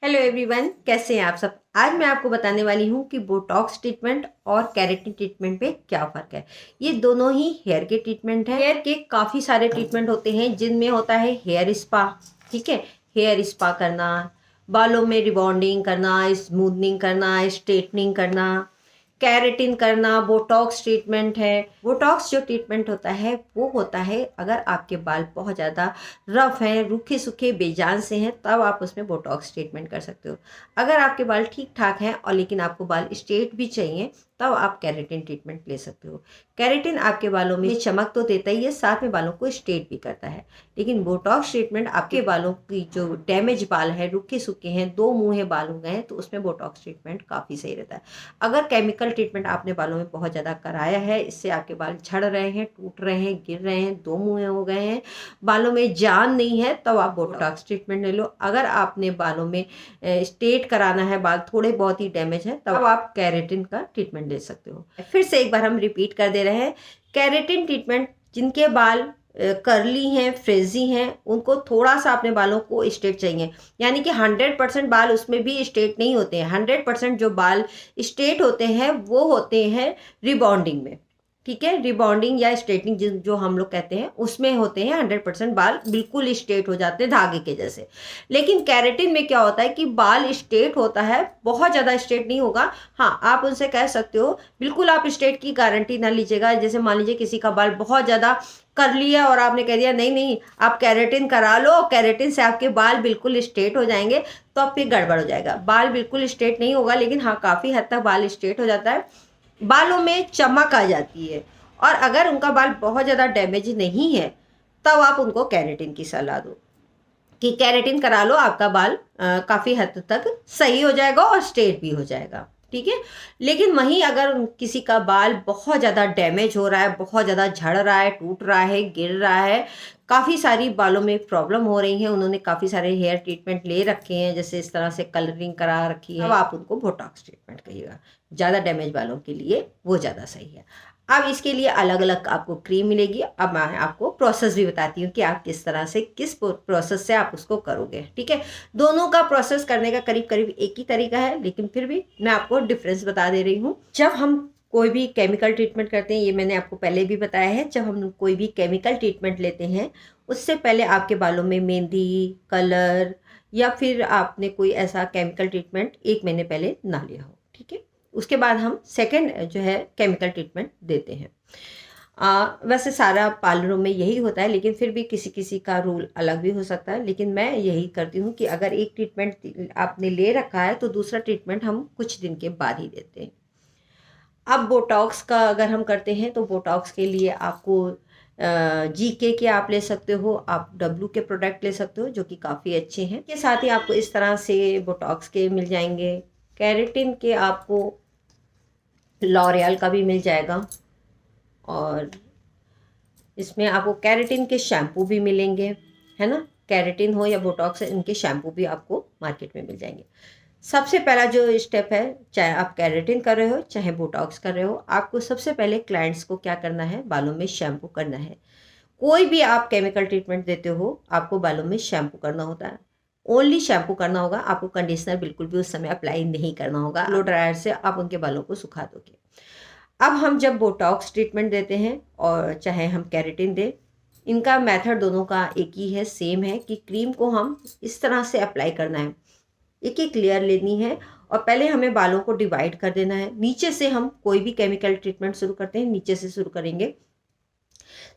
Hello everyone, कैसे हैं आप सब। आज मैं आपको बताने वाली हूँ कि बोटॉक्स ट्रीटमेंट और केराटिन ट्रीटमेंट पे क्या फ़र्क है। ये दोनों ही हेयर के ट्रीटमेंट हैं। हेयर के काफ़ी सारे ट्रीटमेंट होते हैं जिनमें होता है हेयर स्पा। ठीक है, हेयर स्पा करना, बालों में रिबॉन्डिंग करना, स्मूथनिंग करना, स्ट्रेटनिंग करना, केराटिन करना, बोटॉक्स ट्रीटमेंट है। बोटॉक्स जो ट्रीटमेंट होता है वो होता है अगर आपके बाल बहुत ज़्यादा रफ हैं, रूखे सूखे बेजान से हैं, तब आप उसमें बोटॉक्स ट्रीटमेंट कर सकते हो। अगर आपके बाल ठीक ठाक हैं और लेकिन आपको बाल स्ट्रेट भी चाहिए, तब आप केराटिन ट्रीटमेंट ले सकते हो। केराटिन आपके बालों में चमक तो देता ही है, साथ में बालों को स्ट्रेट भी करता है। लेकिन बोटॉक्स ट्रीटमेंट आपके बालों की जो डैमेज बाल है, रूखे सूखे हैं, दो मुँहे बाल हो गए हैं, तो उसमें बोटॉक्स ट्रीटमेंट काफ़ी सही रहता है। अगर केमिकल ट्रीटमेंट आपने बालों में बहुत ज़्यादा कराया है, इससे आपके बाल झड़ रहे हैं, टूट रहे हैं, गिर रहे हैं, दो मुँहे हो गए हैं, बालों में जान नहीं है, तब आप बोटॉक्स ट्रीटमेंट ले लो। अगर आपने बालों में स्ट्रेट कराना है, बाल थोड़े बहुत ही डैमेज है, तब आप केराटिन का ट्रीटमेंट ले सकते हो। फिर से एक बार हम रिपीट कर दे रहे हैं, केराटिन ट्रीटमेंट जिनके बाल कर्ली हैं, फ्रिजी हैं, उनको थोड़ा सा अपने बालों को स्ट्रेट चाहिए। यानी कि 100% बाल उसमें भी स्ट्रेट नहीं होते हैं। 100% जो बाल स्ट्रेट होते हैं वो होते हैं रिबॉन्डिंग में। ठीक है, रिबॉन्डिंग या स्ट्रेटनिंग जो हम लोग कहते हैं उसमें होते हैं 100% बाल बिल्कुल स्ट्रेट हो जाते हैं धागे के जैसे। लेकिन केराटिन में क्या होता है कि बाल स्ट्रेट होता है, बहुत ज़्यादा स्ट्रेट नहीं होगा। हाँ, आप उनसे कह सकते हो, बिल्कुल आप स्ट्रेट की गारंटी ना लीजिएगा। जैसे मान लीजिए किसी का बाल बहुत ज़्यादा कर लिया और आपने कह दिया नहीं नहीं आप केराटिन करा लो, केराटिन से आपके बाल बिल्कुल स्ट्रेट हो जाएंगे, तो अब फिर गड़बड़ हो जाएगा। बाल बिल्कुल स्ट्रेट नहीं होगा, लेकिन हाँ काफ़ी हद तक बाल स्ट्रेट हो जाता है, बालों में चमक आ जाती है। और अगर उनका बाल बहुत ज़्यादा डैमेज नहीं है, तब आप उनको केराटिन की सलाह दो कि केराटिन करा लो, आपका बाल काफ़ी हद तक सही हो जाएगा और स्ट्रेट भी हो जाएगा। ठीक है, लेकिन वहीं अगर किसी का बाल बहुत ज़्यादा डैमेज हो रहा है, बहुत ज़्यादा झड़ रहा है, टूट रहा है, गिर रहा है, काफ़ी सारी बालों में प्रॉब्लम हो रही हैं, उन्होंने काफ़ी सारे हेयर ट्रीटमेंट ले रखे हैं, जैसे इस तरह से कलरिंग करा रखी है, अब आप उनको बोटॉक्स ट्रीटमेंट कहिएगा। ज़्यादा डैमेज बालों के लिए वो ज़्यादा सही है। अब इसके लिए अलग अलग आपको क्रीम मिलेगी। अब मैं आपको प्रोसेस भी बताती हूँ कि आप किस तरह से, किस प्रोसेस से आप उसको करोगे। ठीक है, दोनों का प्रोसेस करने का करीब करीब एक ही तरीका है, लेकिन फिर भी मैं आपको डिफरेंस बता दे रही हूँ। जब हम कोई भी केमिकल ट्रीटमेंट करते हैं, ये मैंने आपको पहले भी बताया है, जब हम कोई भी केमिकल ट्रीटमेंट लेते हैं उससे पहले आपके बालों में मेहंदी, कलर या फिर आपने कोई ऐसा केमिकल ट्रीटमेंट 1 महीने पहले ना लिया हो। ठीक है, उसके बाद हम सेकंड जो है केमिकल ट्रीटमेंट देते हैं। वैसे सारा पार्लरों में यही होता है, लेकिन फिर भी किसी किसी का रूल अलग भी हो सकता है। लेकिन मैं यही करती हूँ कि अगर एक ट्रीटमेंट आपने ले रखा है तो दूसरा ट्रीटमेंट हम कुछ दिन के बाद ही देते हैं। अब बोटॉक्स का अगर हम करते हैं तो बोटॉक्स के लिए आपको जीके के आप ले सकते हो, आप डब्ल्यू के प्रोडक्ट ले सकते हो जो कि काफ़ी अच्छे हैं। के साथ ही आपको इस तरह से बोटॉक्स के मिल जाएंगे। केराटिन के आपको लॉरियल का भी मिल जाएगा, और इसमें आपको केराटिन के शैम्पू भी मिलेंगे, है ना। केराटिन हो या बोटॉक्स, इनके शैम्पू भी आपको मार्केट में मिल जाएंगे। सबसे पहला जो स्टेप है, चाहे आप केराटिन कर रहे हो चाहे बोटॉक्स कर रहे हो, आपको सबसे पहले क्लाइंट्स को क्या करना है, बालों में शैम्पू करना है। कोई भी आप केमिकल ट्रीटमेंट देते हो, आपको बालों में शैम्पू करना होता है, ओनली शैम्पू करना होगा। आपको कंडीशनर बिल्कुल भी उस समय अप्लाई नहीं करना होगा। ब्लो ड्रायर से आप उनके बालों को सुखा दोगे। अब हम जब बोटॉक्स ट्रीटमेंट देते हैं और चाहे हम केराटिन दें, इनका मेथड दोनों का एक ही है, सेम है कि क्रीम को हम इस तरह से अप्लाई करना है, एक एक लेयर लेनी है और पहले हमें बालों को डिवाइड कर देना है। नीचे से हम कोई भी केमिकल ट्रीटमेंट शुरू करते हैं, नीचे से शुरू करेंगे।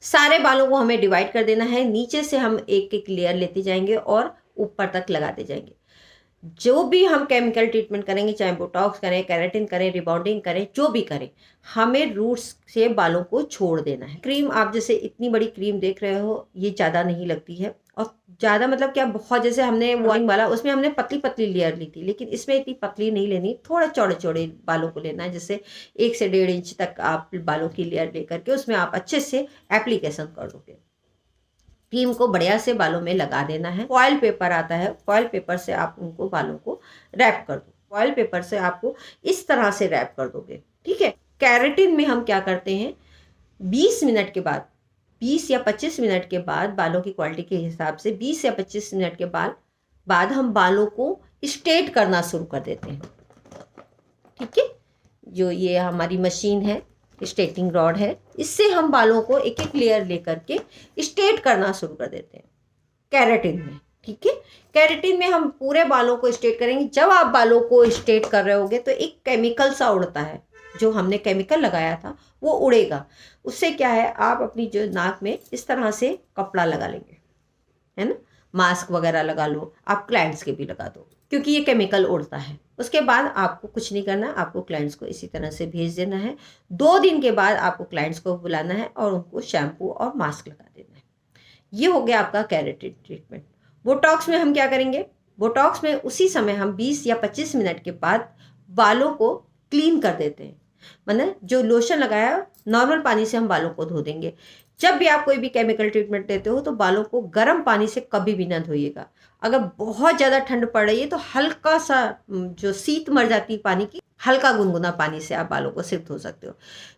सारे बालों को हमें डिवाइड कर देना है, नीचे से हम एक एक लेयर लेते जाएंगे और ऊपर तक लगाते जाएंगे। जो भी हम केमिकल ट्रीटमेंट करेंगे, चाहे बोटॉक्स करें, केराटिन करें, रिबॉन्डिंग करें, जो भी करें, हमें रूट्स से बालों को छोड़ देना है। क्रीम आप जैसे इतनी बड़ी क्रीम देख रहे हो, ये ज़्यादा नहीं लगती है, और ज़्यादा मतलब क्या, बहुत, जैसे हमने वार्निंग वाला उसमें हमने पतली पतली लेयर ली थी, लेकिन इसमें इतनी पतली नहीं लेनी, थोड़ा चौड़े चौड़े बालों को लेना है। जैसे 1 से 1.5 इंच तक आप बालों की लेयर लेकर के उसमें आप अच्छे से एप्लीकेशन कर दोगे। क्रीम को बढ़िया से बालों में लगा देना है। फॉयल पेपर आता है, फॉयल पेपर से आप उनको बालों को रैप कर दो। फॉयल पेपर से आपको इस तरह से रैप कर दोगे। ठीक है, केराटिन में हम क्या करते हैं, 20 मिनट के बाद, 20 या 25 मिनट के बाद, बालों की क्वालिटी के हिसाब से 20 या 25 मिनट के बाद हम बालों को स्ट्रेट करना शुरू कर देते हैं। ठीक है, जो ये हमारी मशीन है, स्ट्रेटिंग रॉड है, इससे हम बालों को एक एक लेयर लेकर के स्ट्रेट करना शुरू कर देते हैं केराटिन में। ठीक है, केराटिन में हम पूरे बालों को स्ट्रेट करेंगे। जब आप बालों को स्ट्रेट कर रहे होगे तो एक केमिकल सा उड़ता है, जो हमने केमिकल लगाया था वो उड़ेगा। उससे क्या है, आप अपनी जो नाक में इस तरह से कपड़ा लगा लेंगे, है ना, मास्क वगैरह लगा लो, आप क्लाइंट्स के भी लगा दो, क्योंकि ये केमिकल उड़ता है। उसके बाद आपको कुछ नहीं करना, आपको क्लाइंट्स को इसी तरह से भेज देना है। 2 दिन के बाद आपको क्लाइंट्स को बुलाना है और उनको शैम्पू और मास्क लगा देना है। ये हो गया आपका केराटिन ट्रीटमेंट। बोटॉक्स में हम क्या करेंगे, बोटॉक्स में उसी समय हम 20 या 25 मिनट के बाद बालों को क्लीन कर देते हैं। मतलब जो लोशन लगाया, नॉर्मल पानी से हम बालों को धो देंगे। जब भी आप कोई भी केमिकल ट्रीटमेंट देते हो तो बालों को गर्म पानी से कभी भी ना धोइएगा। अगर बहुत ज़्यादा ठंड पड़ रही है तो हल्का सा जो शीत मर जाती है पानी की, हल्का गुनगुना पानी से आप बालों को सिर्फ धो सकते हो।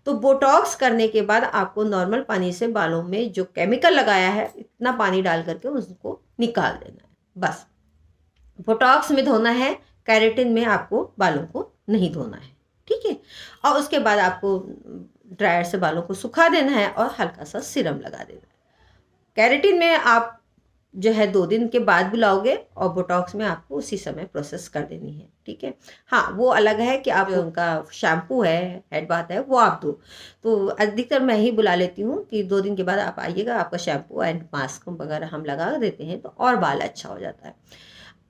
तो बोटॉक्स करने के बाद आपको नॉर्मल पानी से बालों में जो केमिकल लगाया है इतना पानी डाल करके उसको निकाल देना है, बस। बोटॉक्स में धोना है, केराटिन में आपको बालों को नहीं धोना है। ठीक है, और उसके बाद आपको ड्रायर से बालों को सुखा देना है और हल्का सा सीरम लगा देना है। केराटिन में आप जो है 2 दिन के बाद बुलाओगे और बोटॉक्स में आपको उसी समय प्रोसेस कर देनी है। ठीक है, हाँ वो अलग है कि आप उनका शैम्पू है, हेड बाथ है, वो आप दो। तो अधिकतर मैं ही बुला लेती हूँ कि 2 दिन के बाद आप आइएगा, आपका शैम्पू एंड मास्क वगैरह हम लगा देते हैं तो और बाल अच्छा हो जाता है।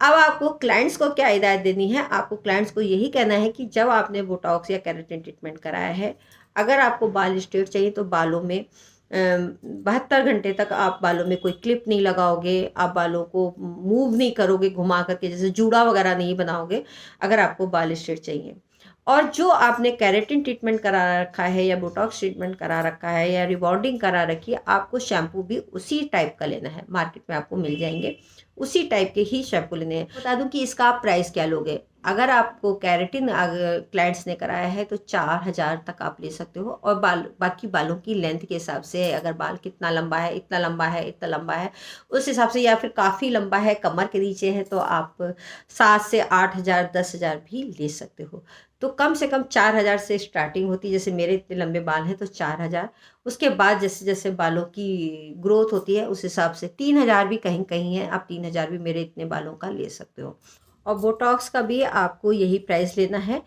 अब आपको क्लाइंट्स को क्या हिदायत देनी है, आपको क्लाइंट्स को यही कहना है कि जब आपने बोटॉक्स या केराटिन ट्रीटमेंट कराया है, अगर आपको बाल स्ट्रेट चाहिए तो बालों में 72 घंटे तक आप बालों में कोई क्लिप नहीं लगाओगे, आप बालों को मूव नहीं करोगे घुमा करके, जैसे जूड़ा वगैरह नहीं बनाओगे अगर आपको बाल स्ट्रेट चाहिए। और जो आपने केराटिन ट्रीटमेंट करा रखा है या बोटॉक्स ट्रीटमेंट करा रखा है या रिबॉन्डिंग करा रखी है, आपको शैम्पू भी उसी टाइप का लेना है। मार्केट में आपको मिल जाएंगे, उसी टाइप के ही शैम्पू लेने हैं। बता दूं कि इसका आप प्राइस क्या लोगे। अगर आपको केराटिन क्लाइंट्स ने कराया है तो 4000 तक आप ले सकते हो, और बाकी बालों की लेंथ के हिसाब से, अगर बाल कितना लंबा है, इतना लंबा है, इतना लंबा है, उस हिसाब से, या फिर काफ़ी लंबा है, कमर के नीचे है, तो आप 7 से 8000 10,000 भी ले सकते हो। तो कम से कम 4000 से स्टार्टिंग होती है। जैसे मेरे इतने लंबे बाल हैं तो 4000, उसके बाद जैसे जैसे बालों की ग्रोथ होती है उस हिसाब से 3000 भी कहीं कहीं है, आप 3000 भी मेरे इतने बालों का ले सकते हो। और बोटॉक्स का भी आपको यही प्राइस लेना है।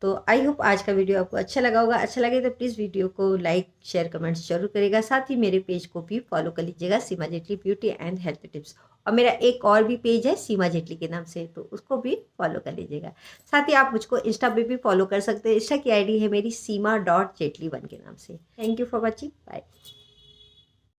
तो आई होप आज का वीडियो आपको अच्छा लगा होगा। अच्छा लगे तो प्लीज़ वीडियो को लाइक शेयर कमेंट्स जरूर करिएगा। साथ ही मेरे पेज को भी फॉलो कर लीजिएगा, Seema Jaitley beauty and health tips. और मेरा एक और भी पेज है सीमा जेटली के नाम से, तो उसको भी फॉलो कर लीजिएगा। साथ ही आप मुझको इंस्टा पे भी फॉलो कर सकते हैं। इंस्टा की आईडी है मेरी सीमा.जेटली1 के नाम से। Thank you for watching, bye.